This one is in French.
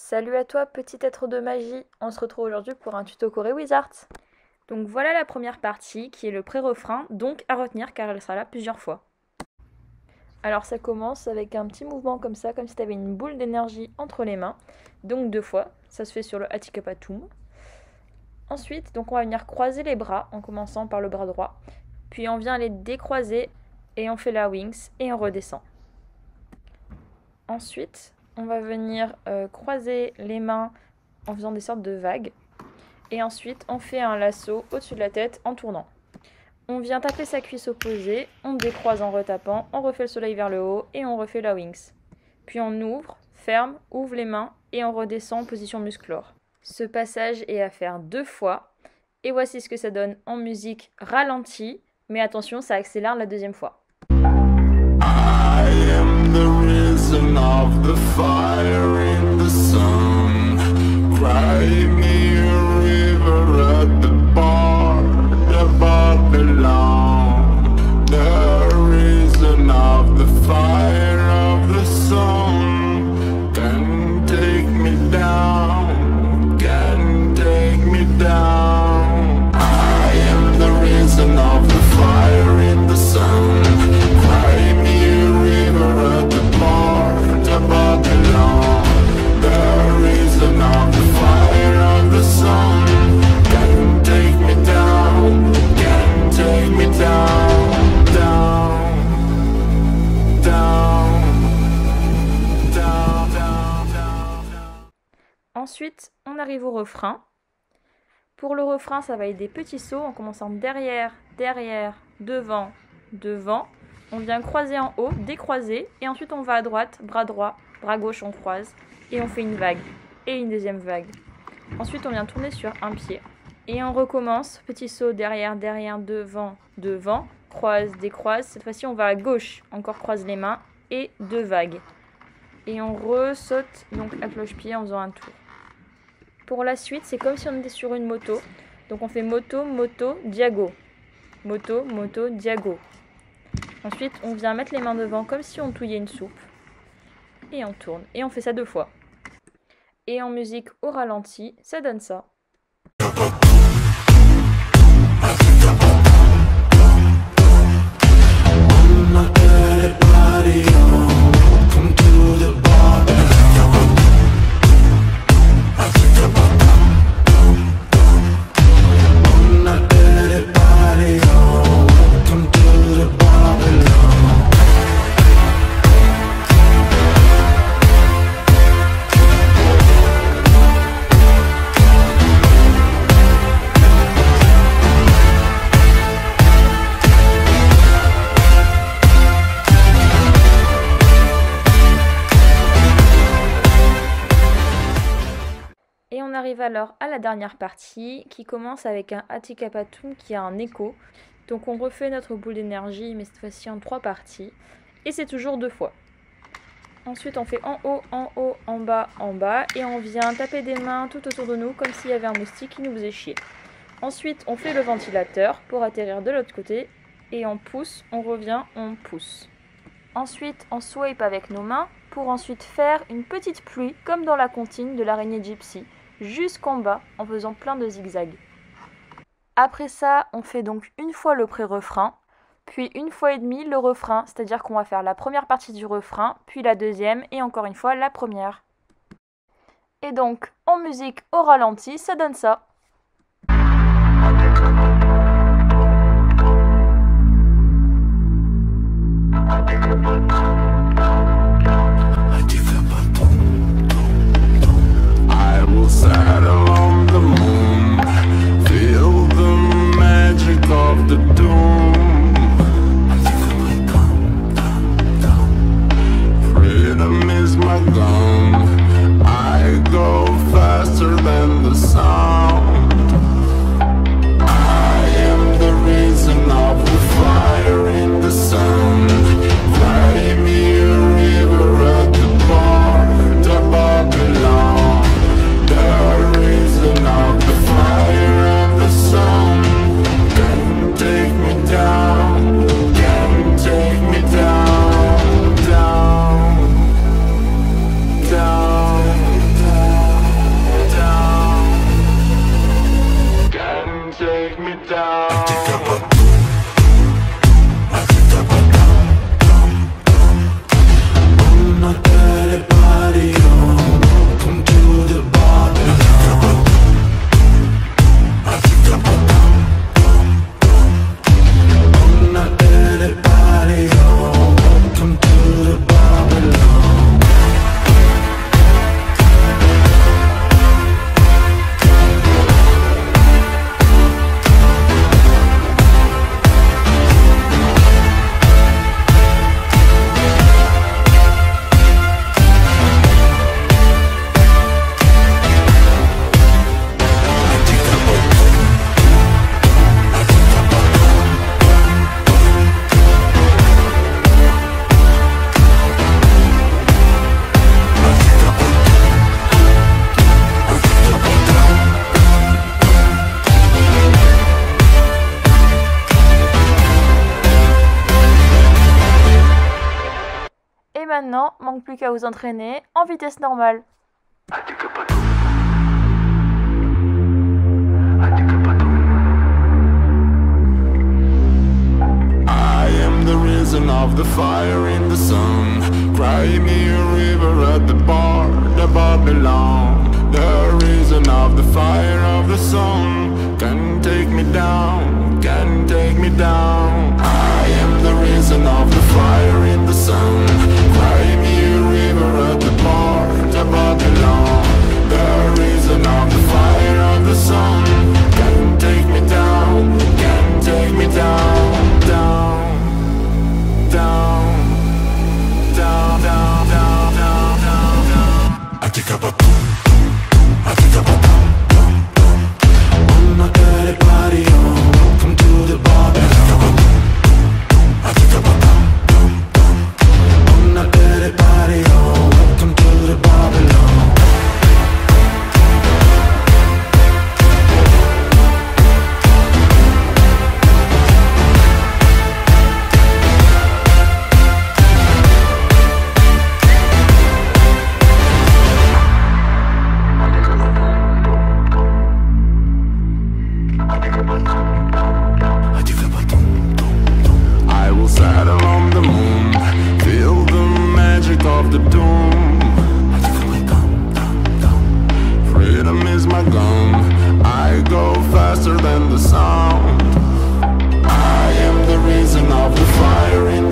Salut à toi petit être de magie, on se retrouve aujourd'hui pour un tuto Corée Wizards. Donc voilà la première partie qui est le pré-refrain, donc à retenir car elle sera là plusieurs fois. Alors ça commence avec un petit mouvement comme ça, comme si tu avais une boule d'énergie entre les mains, donc 2 fois, ça se fait sur le Hatikapatum. Ensuite, donc on va venir croiser les bras en commençant par le bras droit, puis on vient les décroiser et on fait la wings et on redescend. Ensuite, on va venir croiser les mains en faisant des sortes de vagues. Et ensuite, on fait un lasso au-dessus de la tête en tournant. On vient taper sa cuisse opposée, on décroise en retapant, on refait le soleil vers le haut et on refait la wings. Puis on ouvre, ferme, ouvre les mains et on redescend en position musclore. Ce passage est à faire 2 fois. Et voici ce que ça donne en musique ralentie. Mais attention, ça accélère la deuxième fois. Of the fire in the sun, cry me a river at the bar above the lawn. The reason of the fire of the sun can take me down, can take me down. I am the reason of the fire in the sun. Cry me a river at the bar. Ensuite, on arrive au refrain. Pour le refrain, ça va être des petits sauts en commençant derrière, derrière, devant, devant. On vient croiser en haut, décroiser, et ensuite on va à droite, bras droit, bras gauche, on croise, et on fait une vague, et une deuxième vague. Ensuite, on vient tourner sur un pied, et on recommence, petit saut derrière, derrière, devant, devant, croise, décroise. Cette fois-ci, on va à gauche, encore croise les mains, et 2 vagues. Et on ressaute donc à cloche-pied en faisant un tour. Pour la suite, c'est comme si on était sur une moto. Donc on fait moto, moto, diago. Moto, moto, diago. Ensuite, on vient mettre les mains devant comme si on touillait une soupe. Et on tourne. Et on fait ça 2 fois. Et en musique au ralenti, ça donne ça. Et on arrive alors à la dernière partie qui commence avec un Hatikapatum qui a un écho. Donc on refait notre boule d'énergie mais cette fois-ci en 3 parties. Et c'est toujours 2 fois. Ensuite on fait en haut, en bas et on vient taper des mains tout autour de nous comme s'il y avait un moustique qui nous faisait chier. Ensuite on fait le ventilateur pour atterrir de l'autre côté et on pousse, on revient, on pousse. Ensuite on swipe avec nos mains pour ensuite faire une petite pluie comme dans la comptine de l'araignée gypsy. Jusqu'en bas en faisant plein de zigzags. Après ça, on fait donc une fois le pré-refrain, puis 1 fois et demie le refrain, c'est-à-dire qu'on va faire la première partie du refrain, puis la deuxième et encore une fois la première. Et donc, en musique au ralenti, ça donne ça. I go faster than the sound. donc plus qu'à vous entraîner en vitesse normale. I am the reason of the fire in the sun. Cry me a river at the bar of Babylon. The reason of the fire of the sun can take me down, can take me down. I am the reason of the fire in the sun. Cry me a river at the bar of Babylon. The reason of the fire of the sun can take me down, can take me down, down, down, down, down, down, down, down, down. I think about I think about I'm not good at party on. Welcome to the bar. I think about I'm not good at party on. Welcome to the Babylon. I will settle on the moon, feel the magic of the doom. Freedom is my gun, I go faster than the sound. I am the reason of the fire in